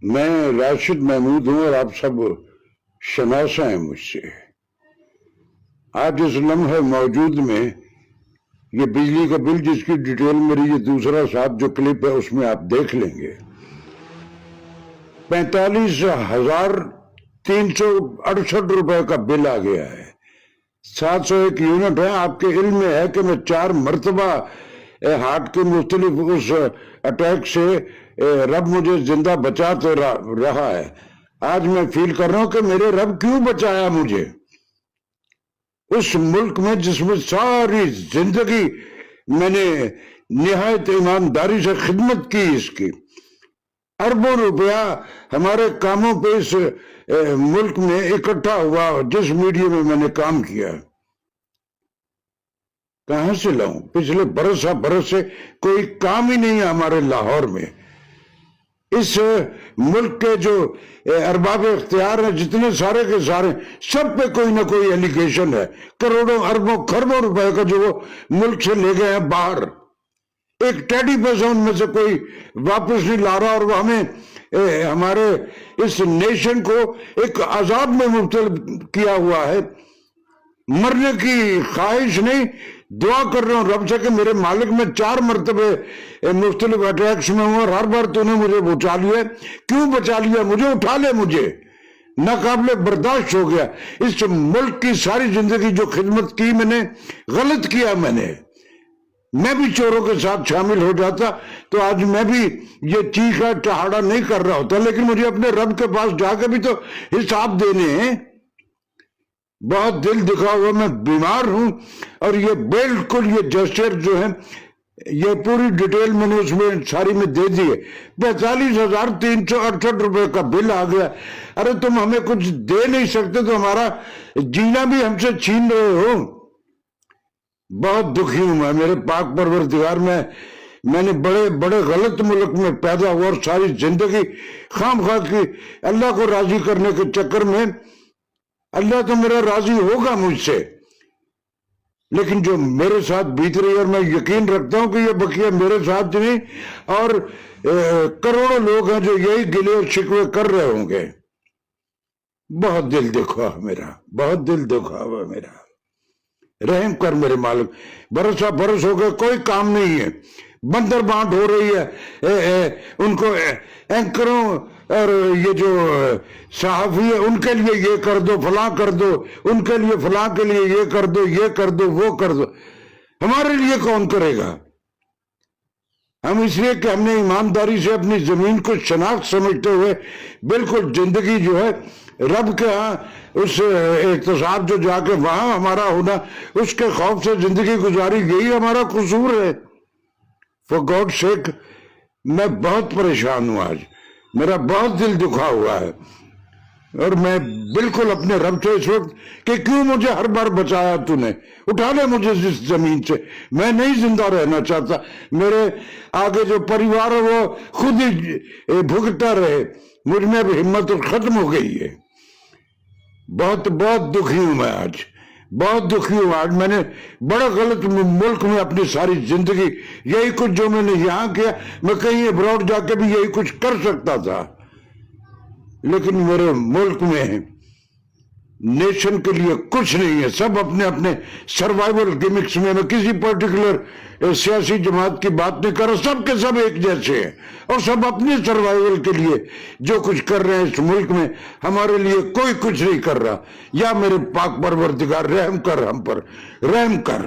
میں راشد محمود ہوں اور آپ سب شناسا ہیں مجھ سے۔ آج اس لمحے موجود میں یہ بجلی کا بل جس کی ڈیٹیل میری یہ دوسرا ساتھ جو کلپ ہے اس میں آپ دیکھ لیں گے، 45,368 روپے کا بل آ گیا ہے۔ 701 یونٹ ہے۔ آپ کے علم میں ہے کہ میں 4 مرتبہ ہارٹ کے مختلف اس اٹیک سے رب مجھے زندہ بچا تو رہا ہے۔ آج میں فیل کر رہا ہوں کہ میرے رب کیوں بچایا مجھے اس ملک میں جس میں ساری زندگی میں نے نہایت ایمانداری سے خدمت کی، اس کی اربوں روپیہ ہمارے کاموں پہ اس ملک میں اکٹھا ہوا، جس میڈیا میں نے کام کیا کہاں سے لاؤں؟ پچھلے برس سے کوئی کام ہی نہیں ہے ہمارے لاہور میں۔ اس ملک کے جو ارباب اختیار ہیں جتنے سارے کے سارے، سب پہ کوئی نہ کوئی ایلیگیشن ہے۔ کروڑوں اربوں خربوں روپے کا جو وہ ملک سے لے گئے ہیں باہر، ایک ٹیڈی پیسہ ان میں سے کوئی واپس نہیں لا رہا، اور وہ ہمیں ہمارے اس نیشن کو ایک عذاب میں مبتلا کیا ہوا ہے۔ مرنے کی خواہش نہیں، دعا کر رہا ہوں رب سے کہ میرے مالک میں 4 مرتبہ مختلف اٹیکس میں ہوں اور ہر بار تو نے مجھے بچا لیا۔ کیوں بچا لیا؟ مجھے اٹھا لے، مجھے ناقابل برداشت ہو گیا۔ اس ملک کی ساری زندگی جو خدمت کی میں نے، غلط کیا میں بھی چوروں کے ساتھ شامل ہو جاتا تو آج میں بھی یہ چیخا چہاڑا نہیں کر رہا ہوتا، لیکن مجھے اپنے رب کے پاس جا کے بھی تو حساب دینے ہیں۔ بہت دل دکھا ہوا میں بیمار ہوں، اور یہ بالکل یہ جسچر جو ہے یہ پوری ڈیٹیل میں نے اس میں ساری میں دے دی ہے۔ 45,368 روپے کا بل آ گیا۔ ارے تم ہمیں کچھ دے نہیں سکتے تو ہمارا جینا بھی ہم سے چھین رہے ہو۔ بہت دکھی ہوں میں، میرے پاک پروردگار میں نے بڑے غلط ملک میں پیدا ہوا، اور ساری زندگی خام خواہ کی اللہ کو راضی کرنے کے چکر میں، اللہ تو میرا راضی ہوگا مجھ سے، لیکن جو میرے ساتھ بیت رہی ہے، اور میں یقین رکھتا ہوں کہ یہ بقیہ میرے ساتھ نہیں اور کروڑوں لوگ ہیں جو یہی گلے اور شکوے کر رہے ہوں گے۔ بہت دل دکھا میرا، بہت دل دکھا ہوا میرا۔ رحم کر میرے مالک۔ برس ہو گئے کوئی کام نہیں ہے، بندر بانٹ ہو رہی ہے، ان کو اینکروں اور یہ جو صحافی ہے ان کے لیے یہ کر دو، فلاں کر دو، ان کے لیے فلاں کے لیے یہ کر دو، یہ کر دو، وہ کر دو۔ ہمارے لیے کون کرے گا؟ ہم اس لیے کہ ہم نے ایمانداری سے اپنی زمین کو شناخت سمجھتے ہوئے بالکل زندگی جو ہے رب کے ہاں اس احتساب جو جا کے وہاں ہمارا ہونا، اس کے خوف سے زندگی گزاری، یہی ہمارا قصور ہے۔ فور گاڈ سیک میں بہت پریشان ہوں، آج میرا بہت دل دکھا ہوا ہے، اور میں بالکل اپنے رب سے اس وقت کہ کیوں مجھے ہر بار بچایا تو نے، اٹھا لے مجھے اس زمین سے، میں نہیں زندہ رہنا چاہتا۔ میرے آگے جو پریوار ہے وہ خود ہی بھگتتا رہے، مجھ میں اب ہمت ختم ہو گئی ہے۔ بہت دکھی ہوں میں آج، بہت دکھی ہوں آج۔ میں نے بڑا غلط ملک میں اپنی ساری زندگی یہی کچھ جو میں نے یہاں کیا، میں کہیں ابراڈ جا کے بھی یہی کچھ کر سکتا تھا، لیکن میرے ملک میں نیشن کے لیے کچھ نہیں ہے۔ سب اپنے اپنے سروائیول گیمکس میں کسی پرٹیکولر سیاسی جماعت کی بات نہیں کر رہا، سب کے سب ایک جیسے ہیں، اور سب اپنے سروائیول کے لیے جو کچھ کر رہے ہیں اس ملک میں، ہمارے لیے کوئی کچھ نہیں کر رہا۔ یا میرے پاک پروردگار رحم کر، ہم پر رحم کر۔